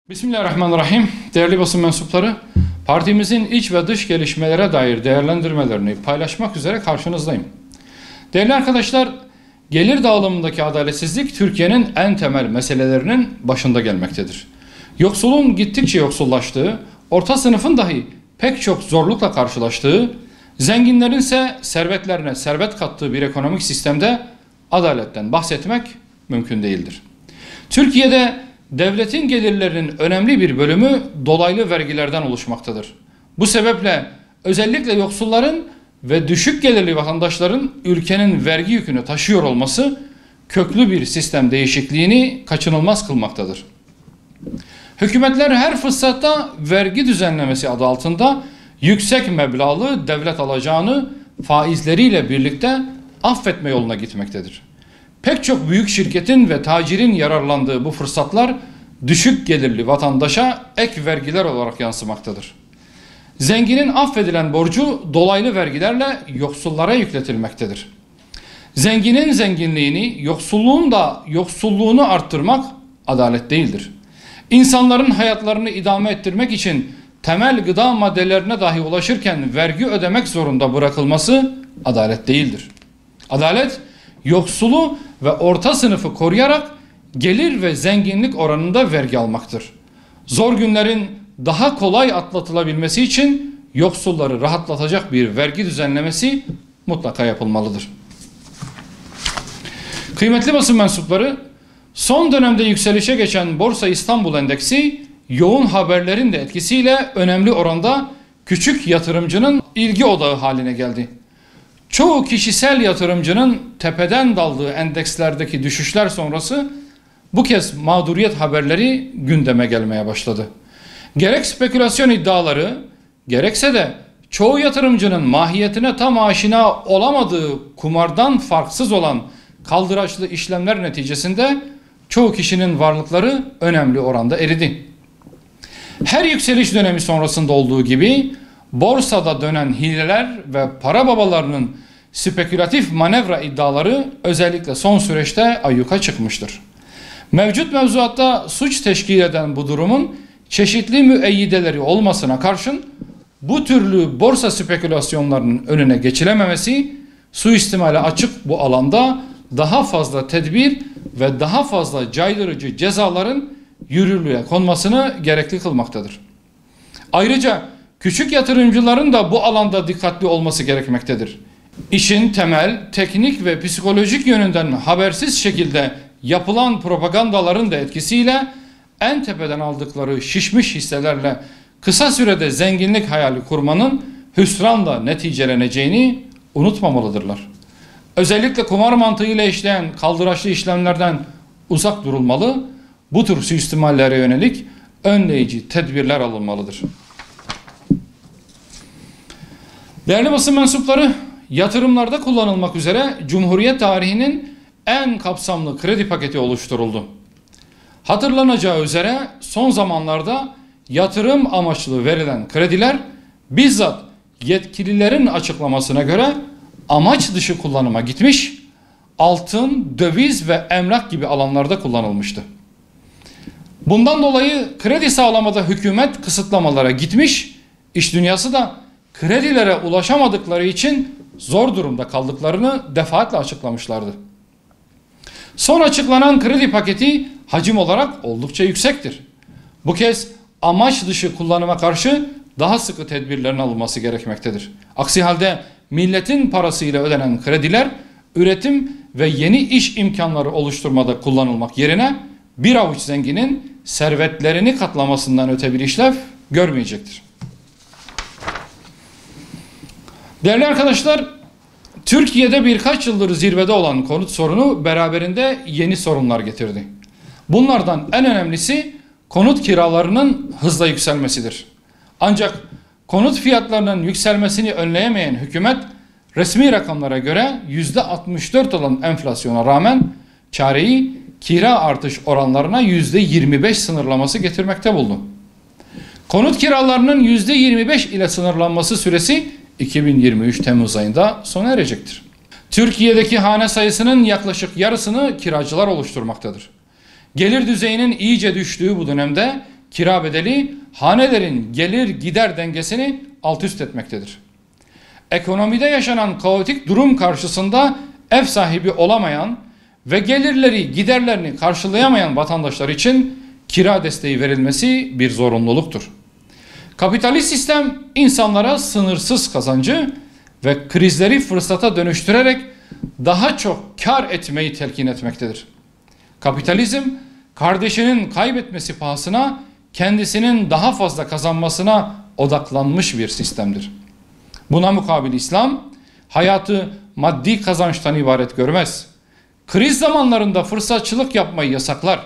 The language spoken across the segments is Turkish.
Bismillahirrahmanirrahim. Değerli basın mensupları, partimizin iç ve dış gelişmelere dair değerlendirmelerini paylaşmak üzere karşınızdayım. Değerli arkadaşlar, gelir dağılımındaki adaletsizlik Türkiye'nin en temel meselelerinin başında gelmektedir. Yoksulun gittikçe yoksullaştığı, orta sınıfın dahi pek çok zorlukla karşılaştığı, zenginlerin ise servetlerine servet kattığı bir ekonomik sistemde adaletten bahsetmek mümkün değildir. Türkiye'de devletin gelirlerinin önemli bir bölümü dolaylı vergilerden oluşmaktadır. Bu sebeple özellikle yoksulların ve düşük gelirli vatandaşların ülkenin vergi yükünü taşıyor olması köklü bir sistem değişikliğini kaçınılmaz kılmaktadır. Hükümetler her fırsatta vergi düzenlemesi adı altında yüksek meblağlı devlet alacağını faizleriyle birlikte affetme yoluna gitmektedir. Pek çok büyük şirketin ve tacirin yararlandığı bu fırsatlar düşük gelirli vatandaşa ek vergiler olarak yansımaktadır. Zenginin affedilen borcu dolaylı vergilerle yoksullara yükletilmektedir. Zenginin zenginliğini, yoksulluğun da yoksulluğunu arttırmak adalet değildir. İnsanların hayatlarını idame ettirmek için temel gıda maddelerine dahi ulaşırken vergi ödemek zorunda bırakılması adalet değildir. Adalet, yoksulu ve orta sınıfı koruyarak gelir ve zenginlik oranında vergi almaktır. Zor günlerin daha kolay atlatılabilmesi için yoksulları rahatlatacak bir vergi düzenlemesi mutlaka yapılmalıdır. Kıymetli basın mensupları, son dönemde yükselişe geçen Borsa İstanbul Endeksi yoğun haberlerin de etkisiyle önemli oranda küçük yatırımcının ilgi odağı haline geldi. Çoğu kişisel yatırımcının tepeden daldığı endekslerdeki düşüşler sonrası bu kez mağduriyet haberleri gündeme gelmeye başladı. Gerek spekülasyon iddiaları, gerekse de çoğu yatırımcının mahiyetine tam aşina olamadığı kumardan farksız olan kaldıraçlı işlemler neticesinde çoğu kişinin varlıkları önemli oranda eridi. Her yükseliş dönemi sonrasında olduğu gibi borsada dönen hileler ve para babalarının spekülatif manevra iddiaları özellikle son süreçte ayyuka çıkmıştır. Mevcut mevzuatta suç teşkil eden bu durumun çeşitli müeyyideleri olmasına karşın bu türlü borsa spekülasyonlarının önüne geçilememesi, suistimale açık bu alanda daha fazla tedbir ve daha fazla caydırıcı cezaların yürürlüğe konmasını gerekli kılmaktadır. Ayrıca küçük yatırımcıların da bu alanda dikkatli olması gerekmektedir. İşin temel, teknik ve psikolojik yönünden habersiz şekilde yapılan propagandaların da etkisiyle en tepeden aldıkları şişmiş hisselerle kısa sürede zenginlik hayali kurmanın hüsranla neticeleneceğini unutmamalıdırlar. Özellikle kumar mantığıyla işleyen kaldıraçlı işlemlerden uzak durulmalı, bu tür suistimallere yönelik önleyici tedbirler alınmalıdır. Değerli basın mensupları, yatırımlarda kullanılmak üzere Cumhuriyet tarihinin en kapsamlı kredi paketi oluşturuldu. Hatırlanacağı üzere son zamanlarda yatırım amaçlı verilen krediler bizzat yetkililerin açıklamasına göre amaç dışı kullanıma gitmiş, altın, döviz ve emlak gibi alanlarda kullanılmıştı. Bundan dolayı kredi sağlamada hükümet kısıtlamalara gitmiş, iş dünyası da kredilere ulaşamadıkları için zor durumda kaldıklarını defaatle açıklamışlardı. Son açıklanan kredi paketi hacim olarak oldukça yüksektir. Bu kez amaç dışı kullanıma karşı daha sıkı tedbirlerin alınması gerekmektedir. Aksi halde milletin parasıyla ödenen krediler üretim ve yeni iş imkanları oluşturmada kullanılmak yerine bir avuç zenginin servetlerini katlamasından öte bir işlev görmeyecektir. Değerli arkadaşlar, Türkiye'de birkaç yıldır zirvede olan konut sorunu beraberinde yeni sorunlar getirdi. Bunlardan en önemlisi konut kiralarının hızla yükselmesidir. Ancak konut fiyatlarının yükselmesini önleyemeyen hükümet resmi rakamlara göre %64 olan enflasyona rağmen çareyi kira artış oranlarına %25 sınırlaması getirmekte buldu. Konut kiralarının %25 ile sınırlanması süresi 2023 Temmuz ayında sona erecektir. Türkiye'deki hane sayısının yaklaşık yarısını kiracılar oluşturmaktadır. Gelir düzeyinin iyice düştüğü bu dönemde kira bedeli hanelerin gelir gider dengesini alt üst etmektedir. Ekonomide yaşanan kaotik durum karşısında ev sahibi olamayan ve gelirleri giderlerini karşılayamayan vatandaşlar için kira desteği verilmesi bir zorunluluktur. Kapitalist sistem insanlara sınırsız kazancı ve krizleri fırsata dönüştürerek daha çok kar etmeyi telkin etmektedir. Kapitalizm, kardeşinin kaybetmesi pahasına kendisinin daha fazla kazanmasına odaklanmış bir sistemdir. Buna mukabil İslam, hayatı maddi kazançtan ibaret görmez. Kriz zamanlarında fırsatçılık yapmayı yasaklar.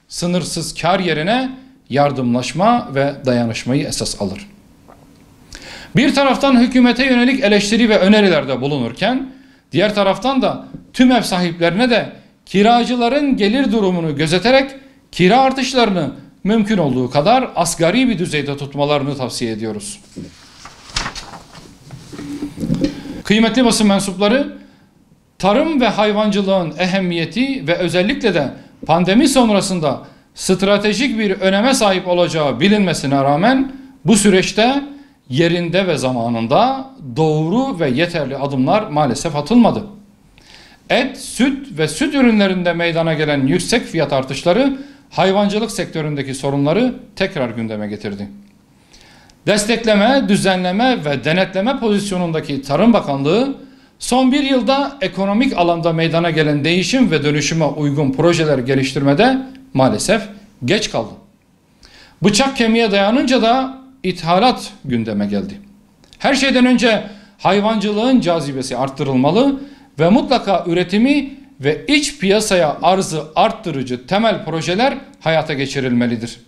Sınırsız kar yerine yardımlaşma ve dayanışmayı esas alır. Bir taraftan hükümete yönelik eleştiri ve önerilerde bulunurken, diğer taraftan da tüm ev sahiplerine de kiracıların gelir durumunu gözeterek kira artışlarını mümkün olduğu kadar asgari bir düzeyde tutmalarını tavsiye ediyoruz. Kıymetli basın mensupları, tarım ve hayvancılığın ehemmiyeti ve özellikle de pandemi sonrasında stratejik bir öneme sahip olacağı bilinmesine rağmen bu süreçte yerinde ve zamanında doğru ve yeterli adımlar maalesef atılmadı. Et, süt ve süt ürünlerinde meydana gelen yüksek fiyat artışları hayvancılık sektöründeki sorunları tekrar gündeme getirdi. Destekleme, düzenleme ve denetleme pozisyonundaki Tarım Bakanlığı son bir yılda ekonomik alanda meydana gelen değişim ve dönüşüme uygun projeler geliştirmede maalesef geç kaldı. Bıçak kemiğe dayanınca da ithalat gündeme geldi. Her şeyden önce hayvancılığın cazibesi arttırılmalı ve mutlaka üretimi ve iç piyasaya arzı arttırıcı temel projeler hayata geçirilmelidir.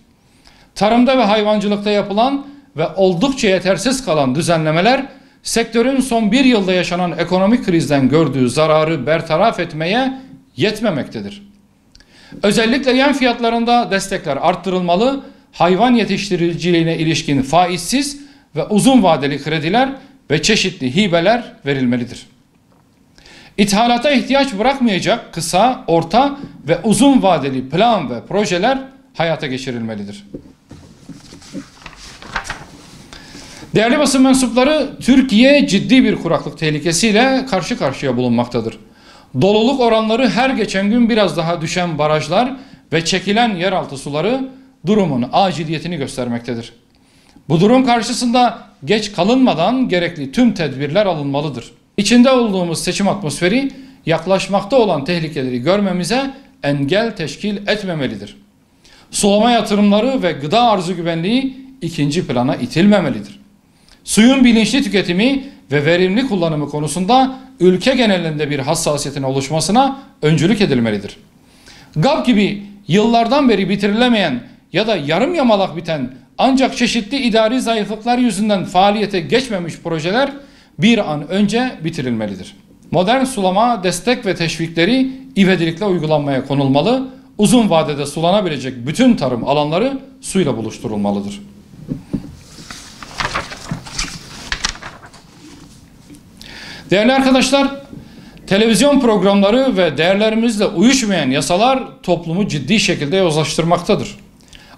Tarımda ve hayvancılıkta yapılan ve oldukça yetersiz kalan düzenlemeler sektörün son bir yılda yaşanan ekonomik krizden gördüğü zararı bertaraf etmeye yetmemektedir. Özellikle yem fiyatlarında destekler arttırılmalı, hayvan yetiştiriciliğine ilişkin faizsiz ve uzun vadeli krediler ve çeşitli hibeler verilmelidir. İthalata ihtiyaç bırakmayacak kısa, orta ve uzun vadeli plan ve projeler hayata geçirilmelidir. Değerli basın mensupları, Türkiye ciddi bir kuraklık tehlikesiyle karşı karşıya bulunmaktadır. Doluluk oranları her geçen gün biraz daha düşen barajlar ve çekilen yeraltı suları durumun aciliyetini göstermektedir. Bu durum karşısında geç kalınmadan gerekli tüm tedbirler alınmalıdır. İçinde olduğumuz seçim atmosferi yaklaşmakta olan tehlikeleri görmemize engel teşkil etmemelidir. Sulama yatırımları ve gıda arzı güvenliği ikinci plana itilmemelidir. Suyun bilinçli tüketimi ve verimli kullanımı konusunda ülke genelinde bir hassasiyetin oluşmasına öncülük edilmelidir. GAP gibi yıllardan beri bitirilemeyen ya da yarım yamalak biten ancak çeşitli idari zayıflıklar yüzünden faaliyete geçmemiş projeler bir an önce bitirilmelidir. Modern sulama destek ve teşvikleri ivedilikle uygulanmaya konulmalı, uzun vadede sulanabilecek bütün tarım alanları suyla buluşturulmalıdır. Değerli arkadaşlar, televizyon programları ve değerlerimizle uyuşmayan yasalar toplumu ciddi şekilde yozlaştırmaktadır.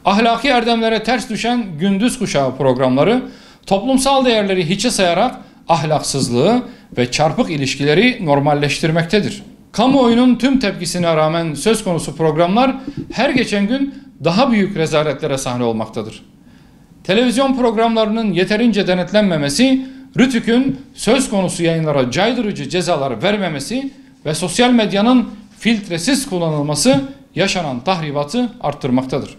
Ahlaki erdemlere ters düşen gündüz kuşağı programları toplumsal değerleri hiçe sayarak ahlaksızlığı ve çarpık ilişkileri normalleştirmektedir. Kamuoyunun tüm tepkisine rağmen söz konusu programlar her geçen gün daha büyük rezaletlere sahne olmaktadır. Televizyon programlarının yeterince denetlenmemesi, RTÜK'ün söz konusu yayınlara caydırıcı cezalar vermemesi ve sosyal medyanın filtresiz kullanılması yaşanan tahribatı arttırmaktadır.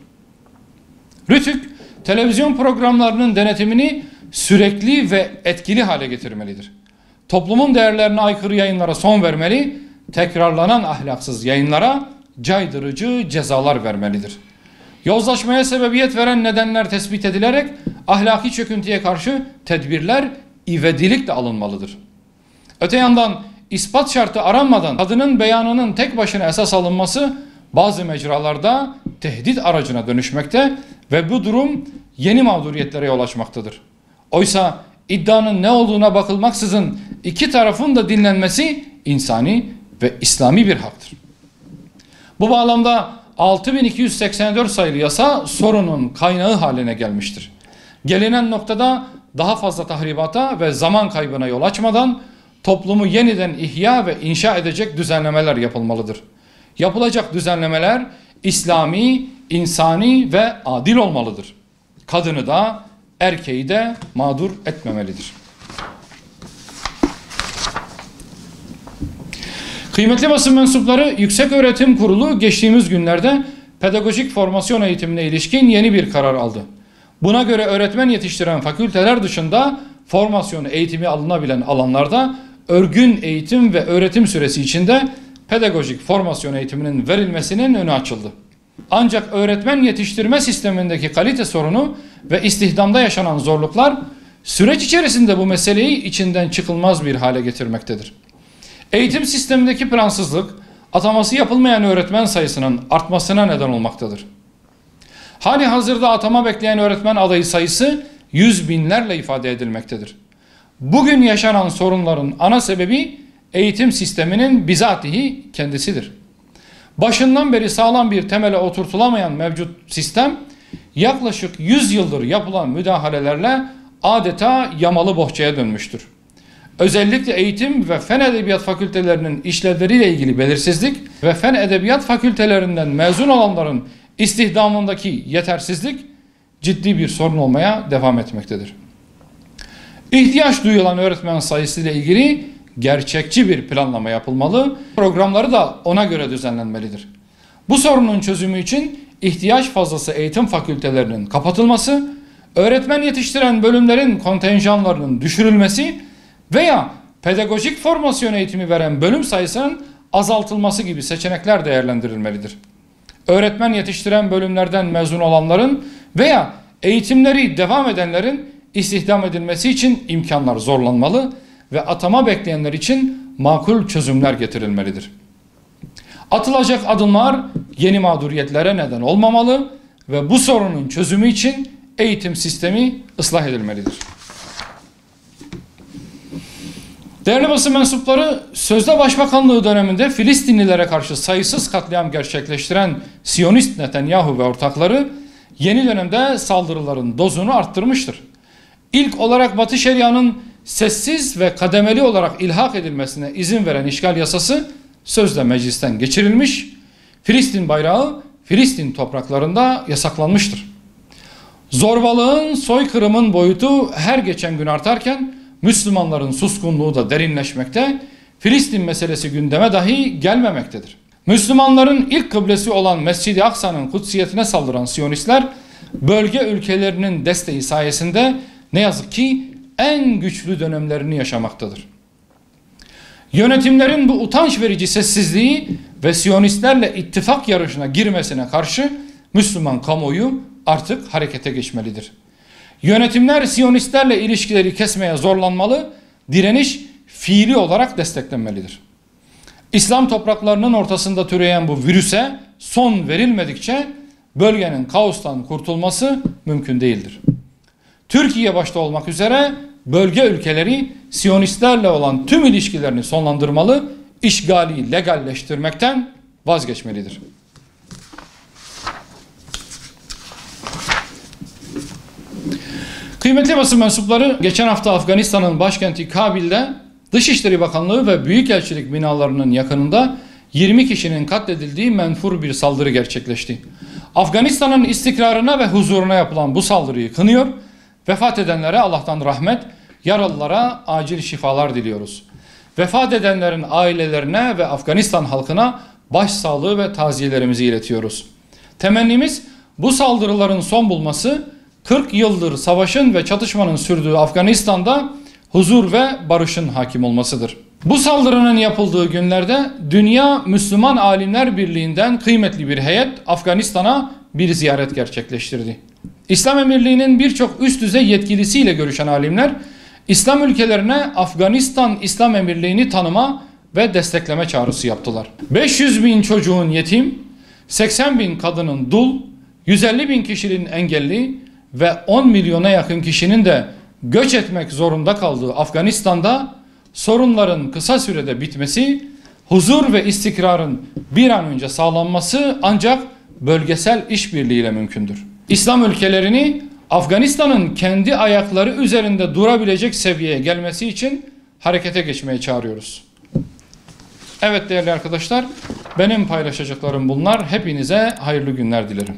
RTÜK, televizyon programlarının denetimini sürekli ve etkili hale getirmelidir. Toplumun değerlerine aykırı yayınlara son vermeli, tekrarlanan ahlaksız yayınlara caydırıcı cezalar vermelidir. Yozlaşmaya sebebiyet veren nedenler tespit edilerek ahlaki çöküntüye karşı tedbirler ivedilikle alınmalıdır. Öte yandan ispat şartı aranmadan kadının beyanının tek başına esas alınması bazı mecralarda tehdit aracına dönüşmekte ve bu durum yeni mağduriyetlere yol açmaktadır. Oysa iddianın ne olduğuna bakılmaksızın iki tarafın da dinlenmesi insani ve İslami bir haktır. Bu bağlamda 6284 sayılı yasa sorunun kaynağı haline gelmiştir. Gelinen noktada daha fazla tahribata ve zaman kaybına yol açmadan toplumu yeniden ihya ve inşa edecek düzenlemeler yapılmalıdır. Yapılacak düzenlemeler İslami, insani ve adil olmalıdır. Kadını da erkeği de mağdur etmemelidir. Kıymetli basın mensupları, Yükseköğretim Kurulu geçtiğimiz günlerde pedagojik formasyon eğitimine ilişkin yeni bir karar aldı. Buna göre öğretmen yetiştiren fakülteler dışında formasyon eğitimi alınabilen alanlarda örgün eğitim ve öğretim süresi içinde pedagojik formasyon eğitiminin verilmesinin önü açıldı. Ancak öğretmen yetiştirme sistemindeki kalite sorunu ve istihdamda yaşanan zorluklar süreç içerisinde bu meseleyi içinden çıkılmaz bir hale getirmektedir. Eğitim sistemindeki plansızlık, ataması yapılmayan öğretmen sayısının artmasına neden olmaktadır. Hali hazırda atama bekleyen öğretmen adayı sayısı 100 binlerle ifade edilmektedir. Bugün yaşanan sorunların ana sebebi eğitim sisteminin bizatihi kendisidir. Başından beri sağlam bir temele oturtulamayan mevcut sistem, yaklaşık 100 yıldır yapılan müdahalelerle adeta yamalı bohçaya dönmüştür. Özellikle eğitim ve fen edebiyat fakültelerinin işlevleriyle ilgili belirsizlik ve fen edebiyat fakültelerinden mezun olanların istihdamındaki yetersizlik ciddi bir sorun olmaya devam etmektedir. İhtiyaç duyulan öğretmen sayısı ile ilgili gerçekçi bir planlama yapılmalı, programları da ona göre düzenlenmelidir. Bu sorunun çözümü için ihtiyaç fazlası eğitim fakültelerinin kapatılması, öğretmen yetiştiren bölümlerin kontenjanlarının düşürülmesi veya pedagojik formasyon eğitimi veren bölüm sayısının azaltılması gibi seçenekler değerlendirilmelidir. Öğretmen yetiştiren bölümlerden mezun olanların veya eğitimleri devam edenlerin istihdam edilmesi için imkanlar zorlanmalı ve atama bekleyenler için makul çözümler getirilmelidir. Atılacak adımlar yeni mağduriyetlere neden olmamalı ve bu sorunun çözümü için eğitim sistemi ıslah edilmelidir. Değerli basın mensupları, sözde başbakanlığı döneminde Filistinlilere karşı sayısız katliam gerçekleştiren Siyonist Netanyahu ve ortakları yeni dönemde saldırıların dozunu arttırmıştır. İlk olarak Batı Şeria'nın sessiz ve kademeli olarak ilhak edilmesine izin veren işgal yasası sözde meclisten geçirilmiş, Filistin bayrağı Filistin topraklarında yasaklanmıştır. Zorbalığın, soykırımın boyutu her geçen gün artarken Müslümanların suskunluğu da derinleşmekte, Filistin meselesi gündeme dahi gelmemektedir. Müslümanların ilk kıblesi olan Mescid-i Aksa'nın kutsiyetine saldıran Siyonistler, bölge ülkelerinin desteği sayesinde ne yazık ki en güçlü dönemlerini yaşamaktadır. Yönetimlerin bu utanç verici sessizliği ve Siyonistlerle ittifak yarışına girmesine karşı Müslüman kamuoyu artık harekete geçmelidir. Yönetimler Siyonistlerle ilişkileri kesmeye zorlanmalı, direniş fiili olarak desteklenmelidir. İslam topraklarının ortasında türeyen bu virüse son verilmedikçe bölgenin kaostan kurtulması mümkün değildir. Türkiye başta olmak üzere bölge ülkeleri Siyonistlerle olan tüm ilişkilerini sonlandırmalı, işgali legalleştirmekten vazgeçmelidir. Kıymetli basın mensupları, geçen hafta Afganistan'ın başkenti Kabil'de Dışişleri Bakanlığı ve Büyükelçilik binalarının yakınında 20 kişinin katledildiği menfur bir saldırı gerçekleşti. Afganistan'ın istikrarına ve huzuruna yapılan bu saldırıyı kınıyor, vefat edenlere Allah'tan rahmet, yaralılara acil şifalar diliyoruz. Vefat edenlerin ailelerine ve Afganistan halkına başsağlığı ve taziyelerimizi iletiyoruz. Temennimiz bu saldırıların son bulması, 40 yıldır savaşın ve çatışmanın sürdüğü Afganistan'da huzur ve barışın hakim olmasıdır. Bu saldırının yapıldığı günlerde Dünya Müslüman Alimler Birliği'nden kıymetli bir heyet Afganistan'a bir ziyaret gerçekleştirdi. İslam Emirliği'nin birçok üst düzey yetkilisiyle görüşen alimler, İslam ülkelerine Afganistan İslam Emirliği'ni tanıma ve destekleme çağrısı yaptılar. 500 bin çocuğun yetim, 80 bin kadının dul, 150 bin kişinin engelli ve 10 milyona yakın kişinin de göç etmek zorunda kaldığı Afganistan'da sorunların kısa sürede bitmesi, huzur ve istikrarın bir an önce sağlanması ancak bölgesel işbirliğiyle mümkündür. İslam ülkelerini Afganistan'ın kendi ayakları üzerinde durabilecek seviyeye gelmesi için harekete geçmeye çağırıyoruz. Evet değerli arkadaşlar, benim paylaşacaklarım bunlar. Hepinize hayırlı günler dilerim.